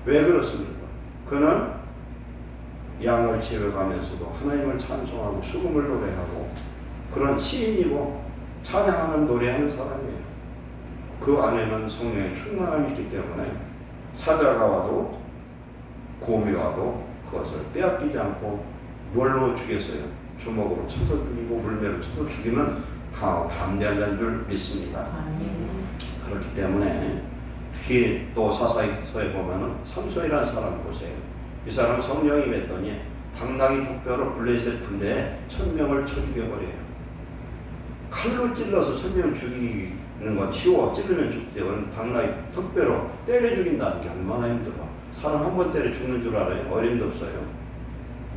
왜 그렇습니까? 그는 양을 치러가면서도 하나님을 찬송하고 수금을 노래하고 그런 시인이고 찬양하는 노래하는 사람이에요. 그 안에는 성령의 충만함이 있기 때문에 사자가 와도 곰이 와도 그것을 빼앗기지 않고 뭘로 죽였어요? 주먹으로 쳐서 죽이고 물매로 쳐서 죽이는 강하고 담대한 자인 줄 믿습니다. 그렇기 때문에 특히 또 사사기서에 보면은 삼손이라는 사람을 보세요. 이 사람 성령이 맺더니 당당히 독배로 블레셋 군대에 1000명을 쳐 죽여버려요. 칼로 찔러서 1000명 죽이는 건 쉬워. 찔르면 죽지. 그런데 당당히 독배로 때려 죽인다는 게 얼마나 힘들어. 사람 한 번 때려 죽는 줄 알아요? 어림도 없어요.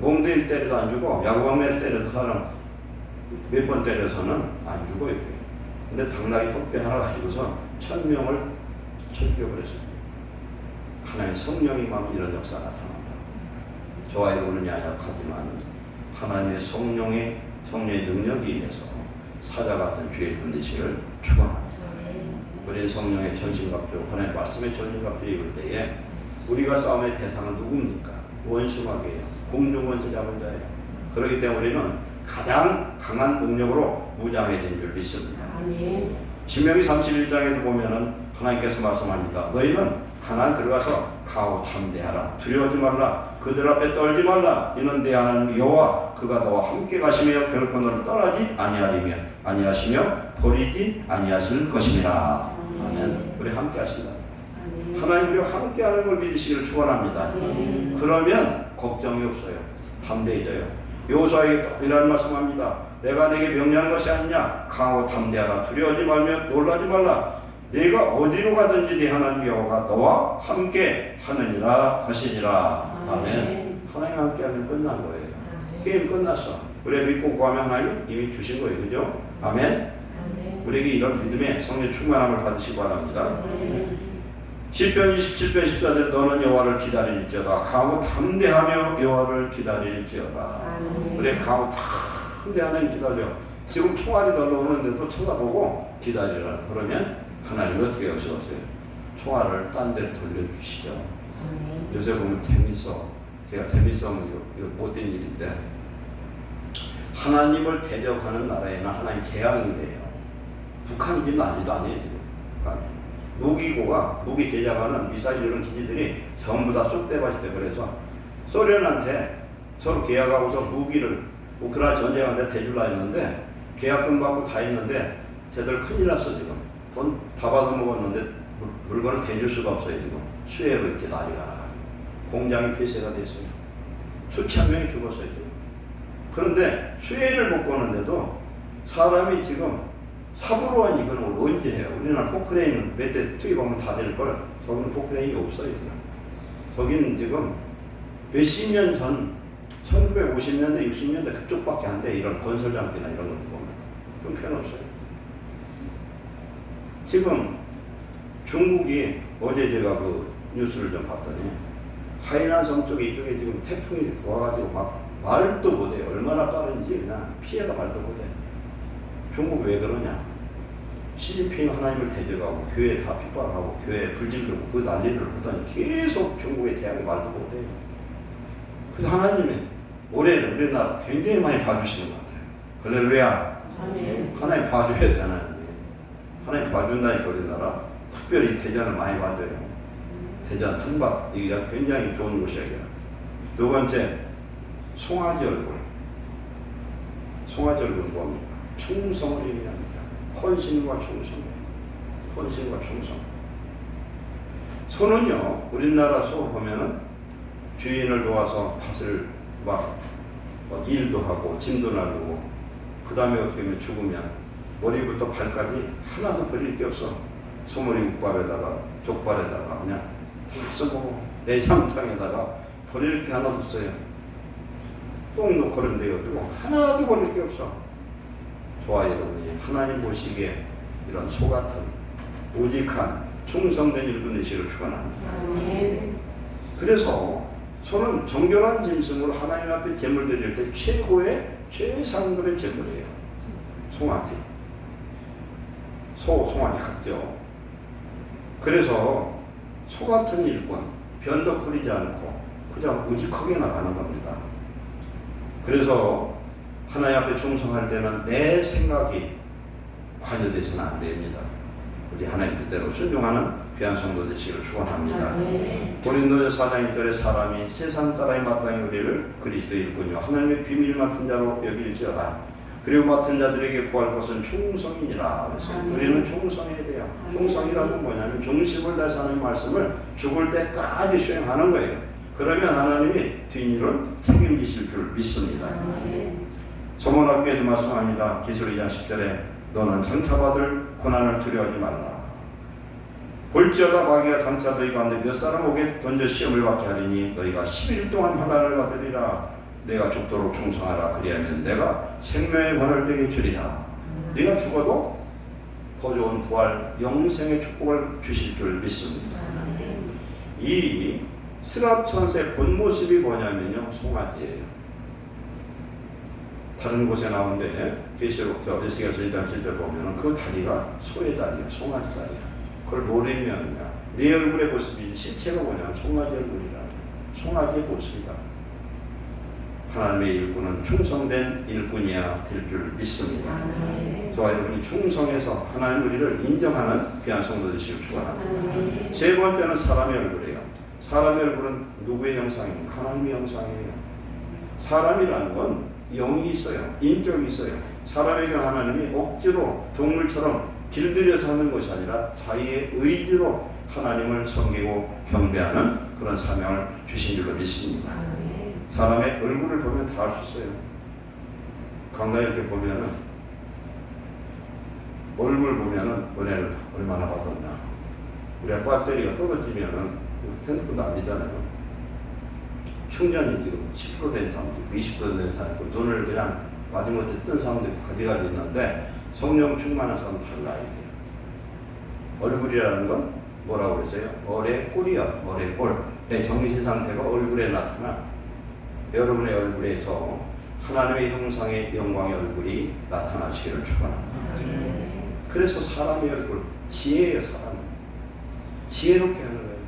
몽둥이 때려도 안 죽어. 야구방맨 때려도 사람 몇 번 때려서는 안 죽어요. 근데 당나귀 독배 하나 가지고서 1000명을 쳐 죽여버렸어요. 하나님 성령이 막 이런 역사가 나타난다. 저와 여러분은 약하지만 하나님의 성령의 능력이 임해서 사자 같은 주의 분리식을 축원합니다. 우리는 성령의 전신갑주, 하나님의 말씀의 전신갑주 입을 때에 우리가 싸움의 대상은 누굽니까? 원수마귀예요. 공중원수 잡은 자예요. 그렇기 때문에 우리는 가장 강한 능력으로 무장해야 되는 줄 믿습니다. 신명기 31장에도 보면은 하나님께서 말씀합니다. 너희는 가나안 들어가서 가오 담대하라. 두려워하지 말라. 그들 앞에 떨지 말라. 이는 내 하나님 여호와 그가 너와 함께 가시며 결코 너를 떠나지 아니하시며 버리지 아니하실 것입니다. 아멘. 우리 함께 하신다. 하나님 우리와 함께 하는 걸 믿으시기를 축원합니다. 그러면 걱정이 없어요. 담대해져요. 여호수아에게 또 이런 말씀합니다. 내가 내게 명령한 것이 아니냐. 강하고 담대하라. 두려워하지 말며 놀라지 말라. 네가 어디로 가든지 네 하나님 여호와가 너와 함께 하느니라 하시니라. 아멘. 하나님 함께 하는 때까지는 끝난 거예요. 게임 끝났어. 우리가 믿고 구하면 하나님 이미 주신 거예요. 그죠? 아멘. 우리에게 이런 믿음의 성령 충만함을 받으시기 바랍니다. 시편 27편 14절 너는 여호와를 기다릴지어다 강하고 담대하며 여호와를 기다릴지어다. 우리 강하고 담대하는 기다려. 지금 총알이 날라오는데도 쳐다보고 기다리라. 그러면 하나님이 어떻게 하시겠어요? 총알을 딴 데로 돌려주시죠. 요새 보면 재밌어. 제가 재밌어하면 이거 못된 일인데 하나님을 대적하는 나라에는 하나님 재앙이 돼요. 북한이 지금 난리도 아니에요. 지금 무기고가 무기 제작하는 미사일 이런 기지들이 전부 다 쑥대밭이 돼. 그래서 소련한테 서로 계약하고서 무기를 우크라이나 전쟁하는데 대줄라 했는데 계약금 받고 다 했는데 쟤들 큰일 났어. 지금 돈 다 받아 먹었는데 물건을 대줄 수가 없어요. 지금 수해로 이렇게 난리가 나. 공장이 폐쇄가 됐어요. 수천 명이 죽었어요. 지금. 그런데 수해를 못 거는데도 사람이 지금 사부로한 이거는 언제 해요? 우리나라 포크레인은 몇 대 투입하면 다 될 걸. 저기는 포크레인이 없어요. 지금. 저기는 지금 몇십 년 전 1950년대 60년대 그쪽밖에 안 돼. 이런 건설장비나 이런 것도 보면 그런 편 없어요. 지금 중국이 어제 제가 그 뉴스를 좀 봤더니 하이난성 쪽에 이쪽에 지금 태풍이 와가지고 막 말도 못해요. 얼마나 빠른지 그냥 피해가 말도 못해. 중국 왜 그러냐? 시진핑 하나님을 대적하고 교회 다 핍박하고 교회 불질르고 그 난리를 하더니 계속 중국의 재앙이 말도 못해요. 근데 하나님이 올해는 우리나라 굉장히 많이 봐주시는 것 같아요. 할렐루야. 하나님 봐줘야 돼. 하나님 봐준다니까 우리나라 특별히 대전을 많이 봐줘요. 대전, 한박 이게 굉장히 좋은 곳이에요. 두 번째 송아지 얼굴. 송아지 얼굴은 뭡니까? 충성을 의미합니다. 헌신과 충성. 헌신과 충성. 소는요, 우리나라 소 보면은 주인을 도와서 밭을 막 일도 하고 짐도 나르고 그 다음에 어떻게 하면 죽으면 머리부터 발까지 하나도 버릴 게 없어. 소머리 국밥에다가 족발에다가 그냥 쓰고 내장탕에다가 버릴 게 하나도 없어요. 똥 놓고 그런 데 가지고 하나도 버릴 게 없어. 좋아요, 여러분이 하나님 보시기에 이런 소 같은 우직한 충성된 일꾼 되시기를 축원합니다. 그래서 소는 정결한 짐승으로 하나님 앞에 제물 드릴 때 최고의 최상급의 제물이에요. 송아지. 송아지 같죠. 그래서 소 같은 일꾼, 변덕 부리지 않고 그냥 우직하게 나가는 겁니다. 그래서 하나님 앞에 충성할 때는 내 생각이 관여되서는 안 됩니다. 우리 하나님 뜻대로 순종하는 귀한 성도 되시기를 축원합니다. 고린도서 4장 1절에 사람이 세상 사람이 마땅히 우리를 그리스도의 일꾼이요 하나님의 비밀 맡은 자로 여길지어다. 그리고 맡은 자들에게 구할 것은 충성이니라. 그래서 우리는 충성해야 돼요. 충성이라는 뭐냐면 중심을 다해서 하나님의 말씀을 죽을 때까지 수행하는 거예요. 그러면 하나님이 뒷일은 책임지실 줄 믿습니다. 소문학교에도 말씀합니다. 기술 2장 10절에 너는 장차받을 고난을 두려워하지 말라. 볼지어다 마귀가 장차 너희 가운데 몇 사람 오게 던져 시험을 받게 하리니 너희가 10일 동안 환난을 받으리라. 내가 죽도록 충성하라. 그리하면 내가 생명의 관을 내게 주리라. 네가 죽어도 더 좋은 부활 영생의 축복을 주실 줄 믿습니다. 이 스랍천사의 본 모습이 뭐냐면요, 송아지예요. 다른 곳에 나오는데 계시록 에스겔서 1장 7절 보면은 그 다리가 소의 다리야, 송아지 다리야. 그걸 모르면요, 내 얼굴의 모습이 실체가 뭐냐면 송아지 얼굴이라. 송아지의 모습이다. 하나님의 일꾼은 충성된 일꾼이야 될 줄 믿습니다. 저와 여러분이 충성해서 하나님 우리를 인정하는 귀한 성도 되시길 축원합니다. 세 번째는 사람의 얼굴이에요. 사람의 얼굴은 누구의 형상입니까? 하나님의 형상이에요. 사람이라는 건 영이 있어요. 인격이 있어요. 사람에게 하나님이 억지로 동물처럼 길들여서 하는 것이 아니라 자기의 의지로 하나님을 섬기고 경배하는 그런 사명을 주신 줄로 믿습니다. 사람의 얼굴을 보면 다 알 수 있어요. 강당에 이렇게 보면은 얼굴 보면은 은혜를 얼마나 받았나. 우리가 배터리가 떨어지면은 핸드폰도 안 되잖아요. 충전이 지금 10% 된 사람도 있고 20% 된 사람도 있고 눈을 그냥 마지못해 뜬 사람도 있고 가지가지 있는데 성령 충만한 사람은 달라요. 얼굴이라는 건 뭐라고 그랬어요? 얼의 꼴이야. 얼의 꼴. 내 정신 상태가 얼굴에 나타나. 여러분의 얼굴에서 하나님의 형상의 영광의 얼굴이 나타나시기를 축원합니다. 그래서 사람의 얼굴, 지혜예요. 사람. 지혜롭게 하는 거예요.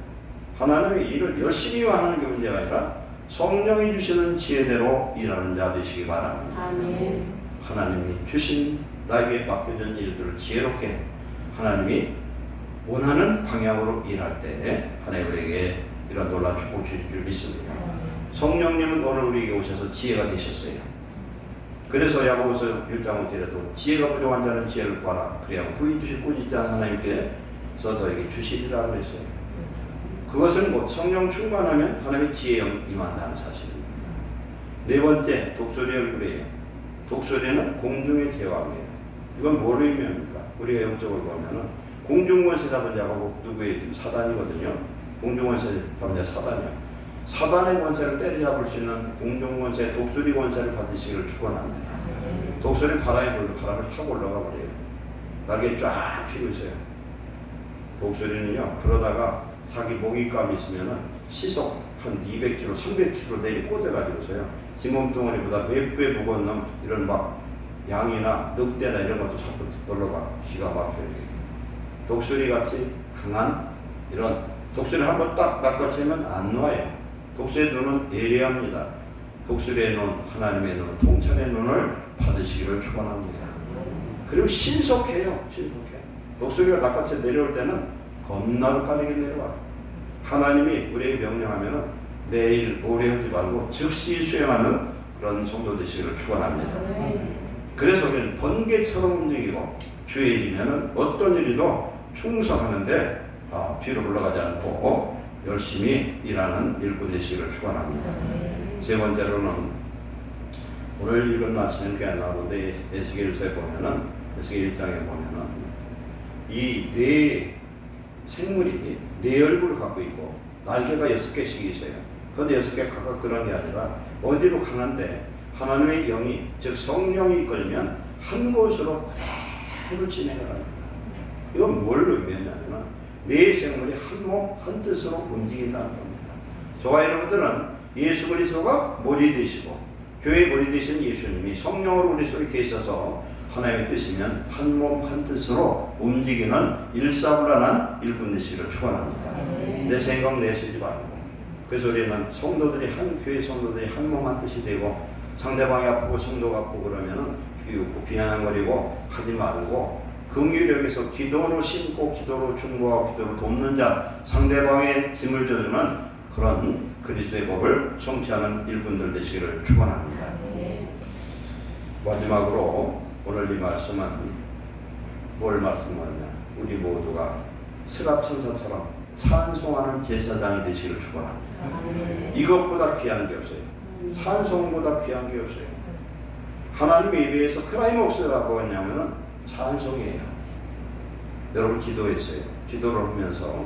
하나님의 일을 열심히 하는 게 문제가 아니라 성령이 주시는 지혜대로 일하는 자 되시기 바랍니다. 아멘. 하나님이 주신 나에게 맡겨진 일들을 지혜롭게 하나님이 원하는 방향으로 일할 때 하나님 우리에게 이런 놀라운 축복 주실 줄 믿습니다. 성령님은 오늘 우리에게 오셔서 지혜가 되셨어요. 그래서 야고보서 1장 5절에도 지혜가 부족한 자는 지혜를 구하라. 그래야 후히 주실 꾸짖지 않은 하나님께서 너에게 주시리라 그랬어요. 그것은 곧 성령 충만하면 하나님의 지혜에 임한다는 사실입니다. 네 번째, 독수리 얼굴이에요. 독수리는 공중의 제왕이에요. 이건 뭘 의미합니까? 우리가 영적으로 보면은 공중권세 잡은 자가 누구예요? 사단이거든요. 공중권세 잡은 자 사단이요. 사단의 권세를 때려잡을 수 있는 공중권세, 독수리 권세를 받으시기를 축원합니다. 독수리 바람에 불도 바람을 타고 올라가 버려요. 날개 쫙 피고 있어요. 독수리는요, 그러다가 자기 먹잇감이 있으면은 시속 한 200km, 300km 내리 꽂아가지고서요, 지 몸뚱어리보다 몇 배 무거운 놈, 이런 막 양이나 늑대나 이런 것도 자꾸 놀러가 기가 막혀요. 독수리 같이 강한 이런 독수리 한번 딱 낚아채면 안 놔요. 독수리의 눈은 예리합니다. 독수리의 눈, 하나님의 눈, 통찰의 눈을 받으시기를 축원합니다. 그리고 신속해요. 신속해. 독수리가 낚아채 내려올 때는 겁나게 빠르게 내려와요. 하나님이 우리에게 명령하면은 내일 모레 하지 말고 즉시 수행하는 그런 성도 되시기를 축원합니다. 그래서 우리는 번개처럼 움직이고 주의 일이면은 어떤 일이도 충성하는데 뒤로 물러가지 않고 열심히 일하는 일꾼 되시기를 축원합니다. 세 번째로는 오늘 읽은 말씀은 꽤 안 나오는데 에스겔서에 보면은 에스겔 1장에 보면은 이 네 생물이 네 얼굴을 갖고 있고 날개가 6개씩 있어요. 그런데 6개 각각 그런 게 아니라 어디로 가는데 하나님의 영이 즉 성령이 이끌면 한 곳으로 그대로 진행을 합니다. 이건 뭘 의미하냐면 네 생물이 한 몸, 한 뜻으로 움직인다는 겁니다. 저와 여러분들은 예수 그리스도가 머리 되시고 교회 머리 되신 예수님이 성령으로 우리 속에 계셔서 하나님의 뜻이면 한 몸, 한 뜻으로 움직이는 일사불란한 일꾼 되시기를 축원합니다. 내 생각 내쉬지 말고. 그래서 우리는 성도들이 교회 성도들이 한 몸, 한 뜻이 되고 상대방이 아프고 성도가 아프고 그러면은 비웃고 비아냥거리고 하지 말고 긍휼력에서 기도로 심고 기도로 중보하고 기도로 돕는 자, 상대방의 짐을 져주는 그런 그리스도의 법을 성취하는 일꾼들 되시기를 축원합니다. 마지막으로 오늘 이 말씀은 뭘 말씀하느냐? 우리 모두가 스갑천사처럼 찬송하는 제사장이 되시기를 축원합니다. 이것보다 귀한 게 없어요. 찬송보다 귀한 게 없어요. 하나님의 예배에서 크라이목스라고 하냐면은 찬송이에요. 여러분 기도했어요. 기도를 하면서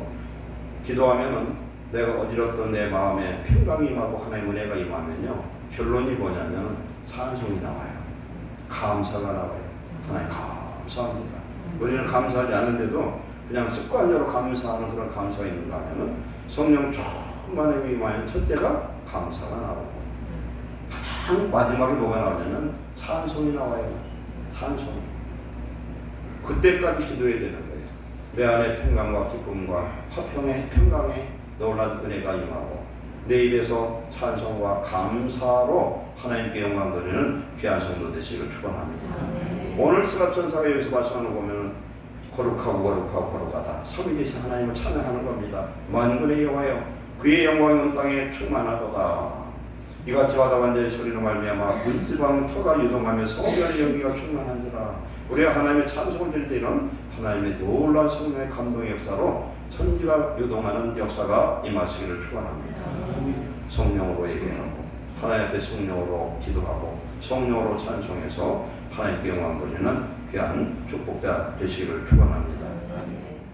기도하면은 내가 어지럽던 내 마음에 평강이 임하고 하나님의 은혜가 임하면요, 결론이 뭐냐면 찬송이 나와요. 감사가 나와요. 하나님 감사합니다. 우리는 감사하지 않는데도 그냥 습관적으로 감사하는 그런 감사가 있는가 하면은 성령 충만함이 임하면 첫째가 감사가 나오고 가장 마지막에 뭐가 나오냐면 찬송이 나와요. 찬송. 그때까지 기도해야 되는 거예요. 내 안에 평강과 기쁨과 화평의 평강의 놀라운 은혜가 임하고 내 입에서 찬송과 감사로 하나님께 영광 돌리는 귀한 성도 되시기를 축원합니다. 오늘 스갑천사가 여기서 말씀하는 거 보면 거룩하고 거룩하고 거룩하다. 삼위이신 하나님을 찬양하는 겁니다. 만군의 여호와여 그의 영광이 온 땅에 충만하도다. 이같이 와다간 자의 소리로 말미암아 문지방 터가 유동하며 성결의 연기가 충만한지라. 우리가 하나님의 찬송을 드릴 때는 하나님의 놀라운 성령의 감동의 역사로 천지가 유동하는 역사가 임하시기를 축원합니다. 성령으로 예배하고 하나님 앞에 성령으로 기도하고 성령으로 찬송해서 하나님께 영광 돌리는 귀한 축복자 되시기를 축원합니다.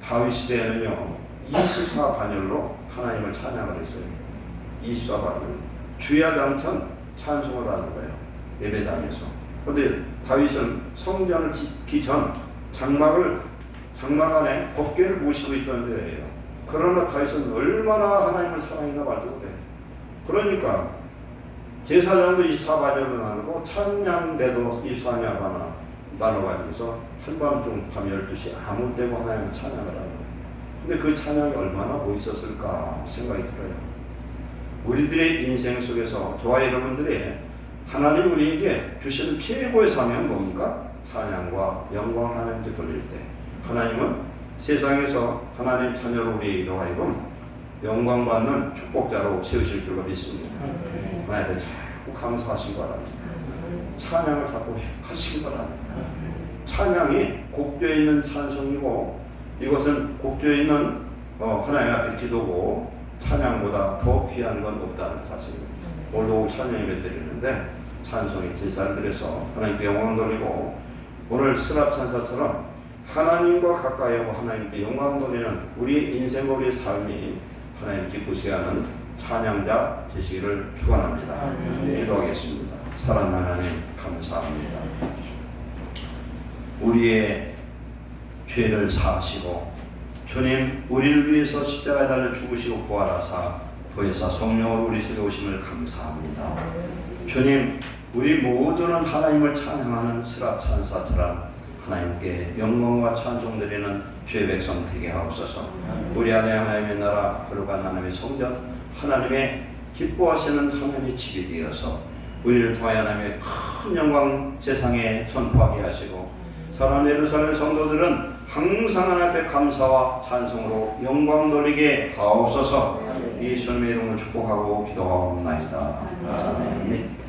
다윗 시대에는요 24반열로 하나님을 찬양을 했어요. 24반열. 주야장천 찬송을 하는 거예요. 예배당에서. 그런데 다윗은 성전을 짓기 전 장막 안에 법궤를 모시고 있던 데예요. 그러나 다윗은 얼마나 하나님을 사랑했나 말도 못해. 그러니까 제사장도 24반열로 나누고 찬양대도 24반열 나눠가지고서 한밤중 밤 12시 아무 때고 하나님을 찬양을 하는 거예요. 근데 그 찬양이 얼마나 멋있었을까 생각이 들어요. 우리들의 인생 속에서 저와 여러분들의 하나님 우리에게 주시는 최고의 사명은 뭡니까? 찬양과 영광 하나님께 돌릴 때 하나님은 세상에서 하나님 자녀로 우리로 하여금 영광받는 축복자로 세우실 줄로 믿습니다. 하나님께 자꾸 감사하시기 바랍니다. 찬양을 자꾸 하시기 바랍니다. 찬양이 곡조에 있는 찬송이고 이것은 곡조에 있는 하나님 앞에 기도고 찬양보다 더 귀한 건 없다는 사실입니다. 오늘도 찬양 예배 드리는데 찬송이 제사를 드려서 하나님께 영광 돌리고 오늘 스랍 찬사처럼 하나님과 가까이 하고 하나님께 영광 돌리는 우리 인생과 우리의 삶이 하나님 기쁘시게 하는 찬양자 되시기를 축원합니다. 기도하겠습니다. 사랑하는 하나님 감사합니다. 우리의 죄를 사하시고 주님 우리를 위해서 십자가에 달려 죽으시고 부활하사 보혜사 성령으로 우리 속에 오심을 감사합니다. 주님 우리 모두는 하나님을 찬양하는 스랍 찬사처럼 하나님께 영광과 찬송 드리는 주의 백성 되게 하옵소서. 우리 안에 하나님의 나라 거룩한 하나님의 성전 하나님의 기뻐하시는 하나님의 집이 되어서 우리를 통하여 하나님의 큰 영광 세상에 전파하게 하시고 사랑하는 예루살렘 성도들은 항상 하나님 앞에 감사와 찬송으로 영광 돌리게 하옵소서. 예수님의 이름을 축복하고 기도하옵나이다. 아멘.